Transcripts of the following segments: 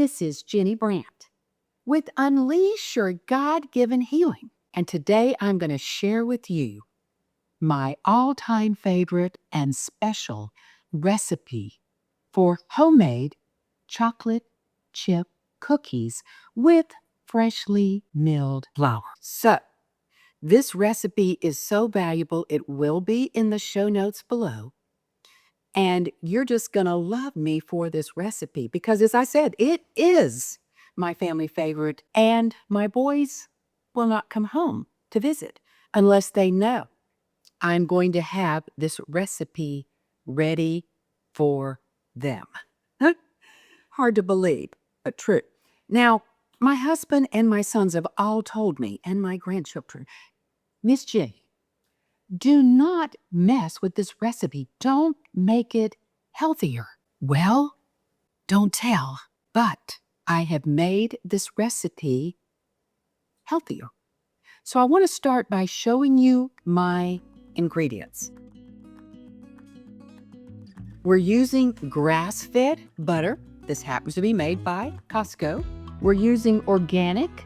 This is Ginny Brant with Unleash Your God-Given Healing. And today I'm going to share with you my all-time favorite and special recipe for homemade chocolate chip cookies with freshly milled flour. So, this recipe is so valuable, it will be in the show notes below. And you're just going to love me for this recipe because, as I said, it is my family favorite, and my boys will not come home to visit unless they know I'm going to have this recipe ready for them. Hard to believe, but true. Now, my husband and my sons have all told me, and my grandchildren, Miss J, do not mess with this recipe. Don't make it healthier. Well, don't tell, but I have made this recipe healthier. So I want to start by showing you my ingredients. We're using grass-fed butter. This happens to be made by Cacao. We're using organic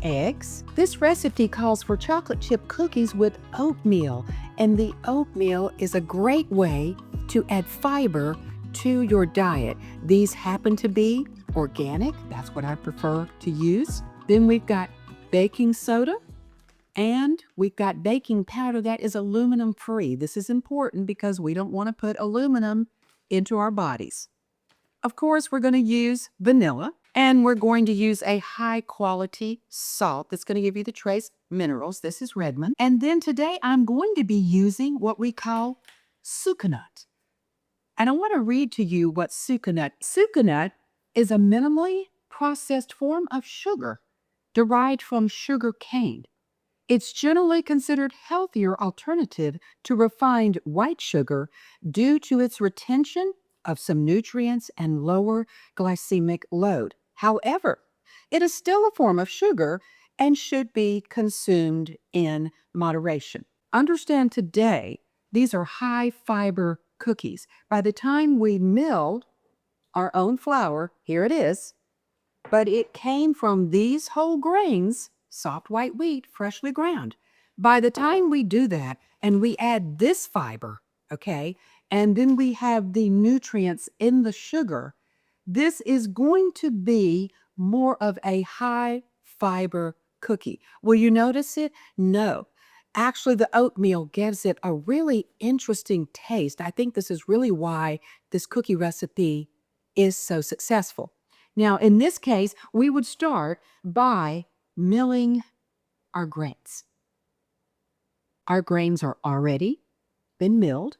eggs. This recipe calls for chocolate chip cookies with oatmeal, and the oatmeal is a great way to add fiber to your diet. These happen to be organic. That's what I prefer to use. Then we've got baking soda, and we've got baking powder that is aluminum free. This is important because we don't want to put aluminum into our bodies. Of course, we're going to use vanilla, and we're going to use a high-quality salt that's going to give you the trace minerals. This is Redmond. And then today, I'm going to be using what we call sucanat. And I want to read to you what sucanat. Sucanat is a minimally processed form of sugar derived from sugar cane. It's generally considered healthier alternative to refined white sugar due to its retention of some nutrients and lower glycemic load. However, it is still a form of sugar and should be consumed in moderation. Understand today, these are high fiber cookies. By the time we milled our own flour, here it is, but it came from these whole grains, soft white wheat, freshly ground. By the time we do that and we add this fiber, okay, and then we have the nutrients in the sugar, this is going to be more of a high fiber cookie. Will you notice it? No. Actually, the oatmeal gives it a really interesting taste. I think this is really why this cookie recipe is so successful. Now, in this case, we would start by milling our grains. Our grains are already been milled.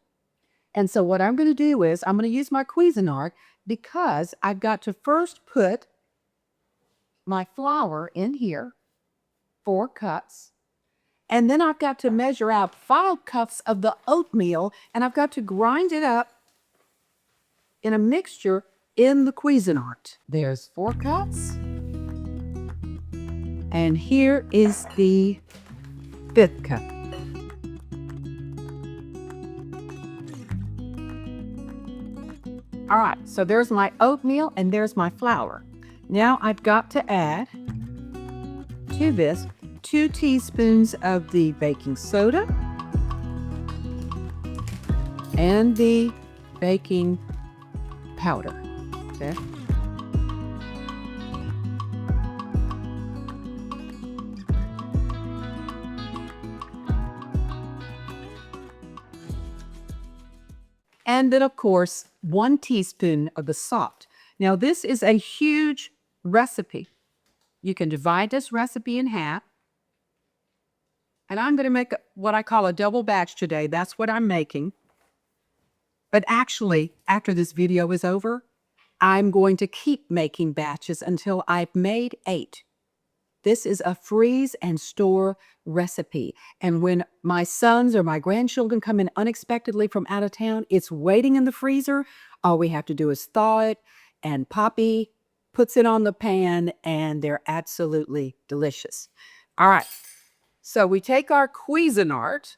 And so what I'm going to do is I'm going to use my Cuisinart because I've got to first put my flour in here, 4 cups. And then I've got to measure out 5 cups of the oatmeal, and I've got to grind it up in a mixture in the Cuisinart. There's 4 cups. And here is the 5th cup. All right, so there's my oatmeal and there's my flour. Now I've got to add to this 2 teaspoons of the baking soda and the baking powder. Okay. And then, of course, 1 teaspoon of the salt. Now, this is a huge recipe. You can divide this recipe in half. And I'm going to make what I call a double batch today. That's what I'm making. But actually, after this video is over, I'm going to keep making batches until I've made 8. This is a freeze and store recipe. And when my sons or my grandchildren come in unexpectedly from out of town, it's waiting in the freezer. All we have to do is thaw it, and Poppy puts it on the pan, and they're absolutely delicious. All right, so we take our Cuisinart.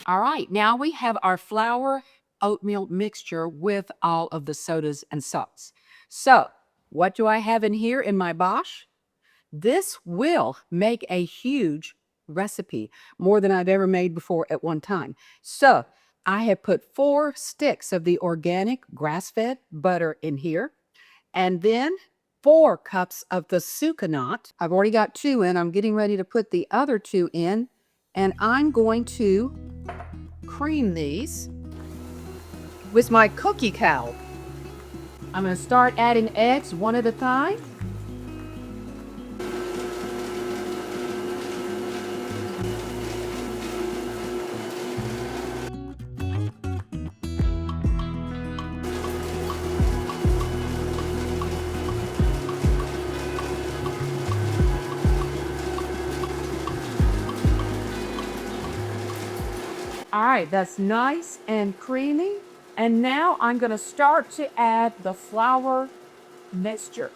All right, now we have our flour oatmeal mixture with all of the sodas and salts. So, what do I have in here in my Bosch? This will make a huge recipe, more than I've ever made before at one time. So, I have put 4 sticks of the organic grass-fed butter in here, and then 4 cups of the sucanat. I've already got 2 in. I'm getting ready to put the other 2 in, and I'm going to cream these with my cookie cow. I'm going to start adding eggs one at a time. All right, that's nice and creamy. And now I'm going to start to add the flour mixture.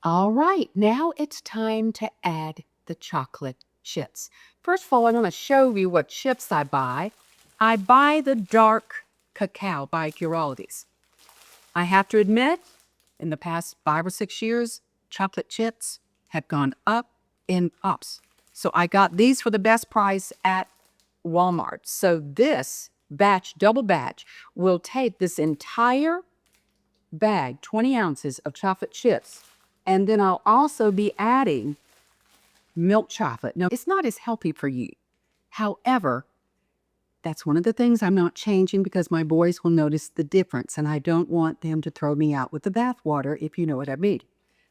All right, now it's time to add the chocolate chips. First of all, I'm going to show you what chips I buy. I buy the dark cacao by Ghiraldi's. I have to admit, in the past 5 or 6 years, chocolate chips have gone up in ups. So I got these for the best price at Walmart. So this batch, double batch, will take this entire bag, 20 ounces of chocolate chips, and then I'll also be adding milk chocolate. Now, it's not as healthy for you. However, that's one of the things I'm not changing because my boys will notice the difference, and I don't want them to throw me out with the bathwater, if you know what I mean.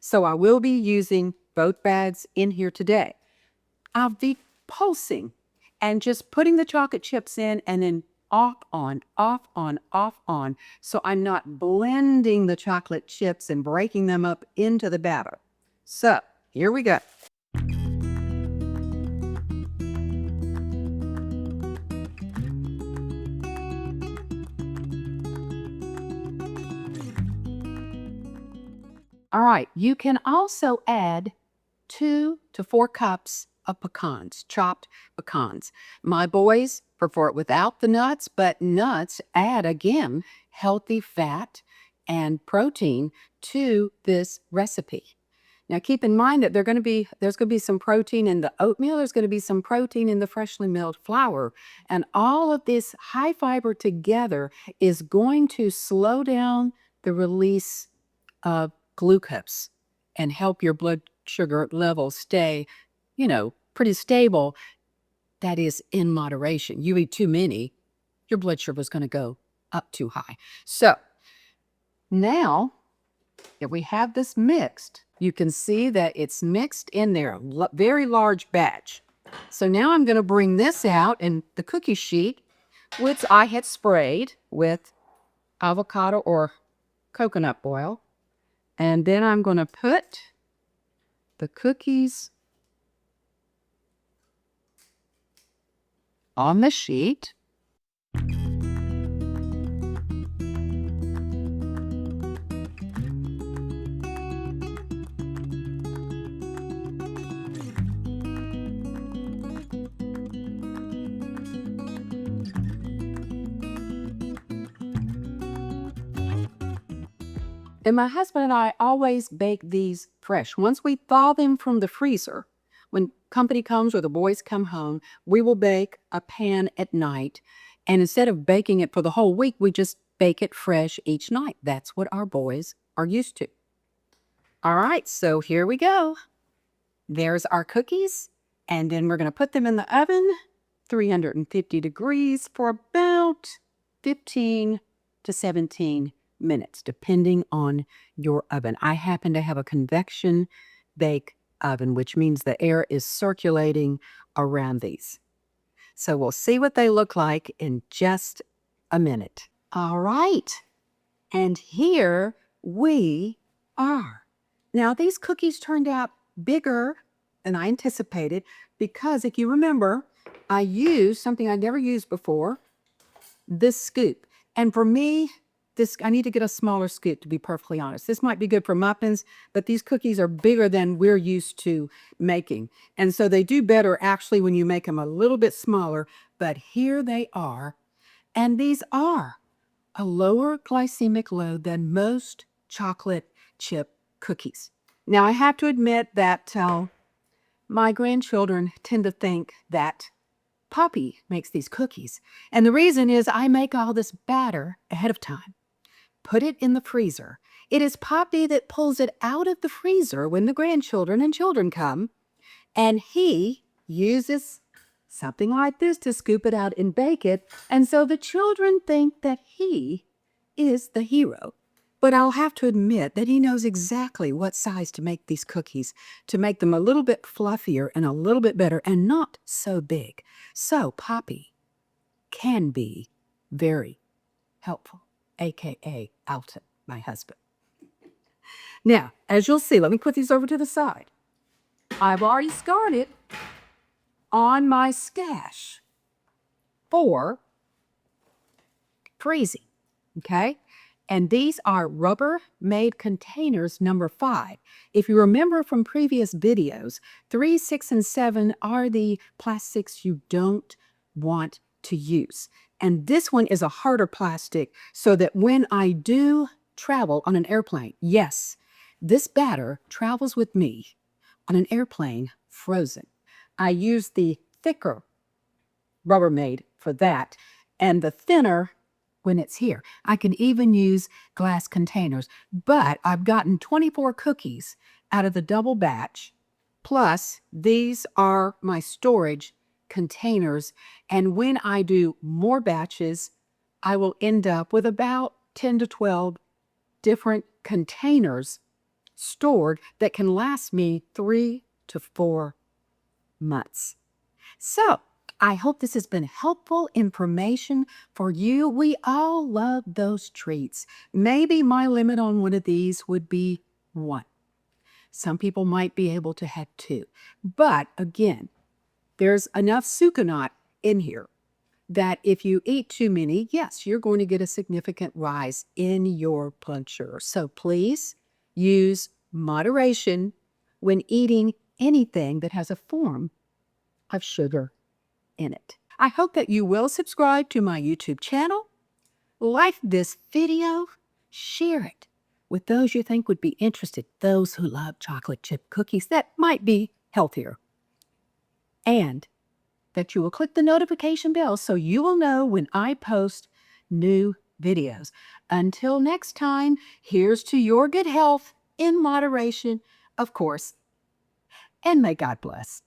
So I will be using both bags in here today. I'll be pulsing and just putting the chocolate chips in and then off, on, off, on, off, on. So I'm not blending the chocolate chips and breaking them up into the batter. So here we go. All right, you can also add 2 to 4 cups of pecans, chopped pecans. My boys prefer it without the nuts, but nuts add, again, healthy fat and protein to this recipe. Now, keep in mind that there's going to be some protein in the oatmeal. There's going to be some protein in the freshly milled flour. And all of this high fiber together is going to slow down the release of glucose and help your blood sugar levels stay, pretty stable. That is in moderation. You eat too many, your blood sugar is going to go up too high. So now that we have this mixed, you can see that it's mixed in there, very large batch. So now I'm going to bring this out in the cookie sheet, which I had sprayed with avocado or coconut oil. And then I'm going to put the cookies on the sheet. And my husband and I always bake these fresh. Once we thaw them from the freezer, when company comes or the boys come home, we will bake a pan at night. And instead of baking it for the whole week, we just bake it fresh each night. That's what our boys are used to. All right, so here we go. There's our cookies. And then we're going to put them in the oven, 350 degrees for about 15 to 17 minutes, depending on your oven. I happen to have a convection bake oven, which means the air is circulating around these. So we'll see what they look like in just a minute. All right. And here we are. Now, these cookies turned out bigger than I anticipated because if you remember, I used something I never used before, this scoop. And for me, I need to get a smaller scoop, to be perfectly honest. This might be good for muffins, but these cookies are bigger than we're used to making. And so they do better actually when you make them a little bit smaller, but here they are. And these are a lower glycemic load than most chocolate chip cookies. Now, I have to admit that my grandchildren tend to think that Poppy makes these cookies. And the reason is I make all this batter ahead of time, put it in the freezer. It is Poppy that pulls it out of the freezer when the grandchildren and children come, and he uses something like this to scoop it out and bake it. And so the children think that he is the hero. But I'll have to admit that he knows exactly what size to make these cookies, to make them a little bit fluffier and a little bit better and not so big. So Poppy can be very helpful, aka Alton, my husband. Now, as you'll see, let me put these over to the side. I've already started on my stash for freezing, okay? And these are Rubbermaid containers number 5. If you remember from previous videos, 3, 6, and 7 are the plastics you don't want to use. And this one is a harder plastic so that when I do travel on an airplane, yes, this batter travels with me on an airplane frozen. I use the thicker Rubbermaid for that and the thinner when it's here. I can even use glass containers, but I've gotten 24 cookies out of the double batch, plus these are my storage containers, and when I do more batches, I will end up with about 10 to 12 different containers stored that can last me 3 to 4 months. So, I hope this has been helpful information for you. We all love those treats. Maybe my limit on one of these would be 1. Some people might be able to have 2. But again, there's enough sucanat in here that if you eat too many, yes, you're going to get a significant rise in your blood sugar. So please use moderation when eating anything that has a form of sugar in it. I hope that you will subscribe to my YouTube channel, like this video, share it with those you think would be interested, those who love chocolate chip cookies that might be healthier, and that you will click the notification bell so you will know when I post new videos. Until next time, here's to your good health in moderation, of course, and may God bless.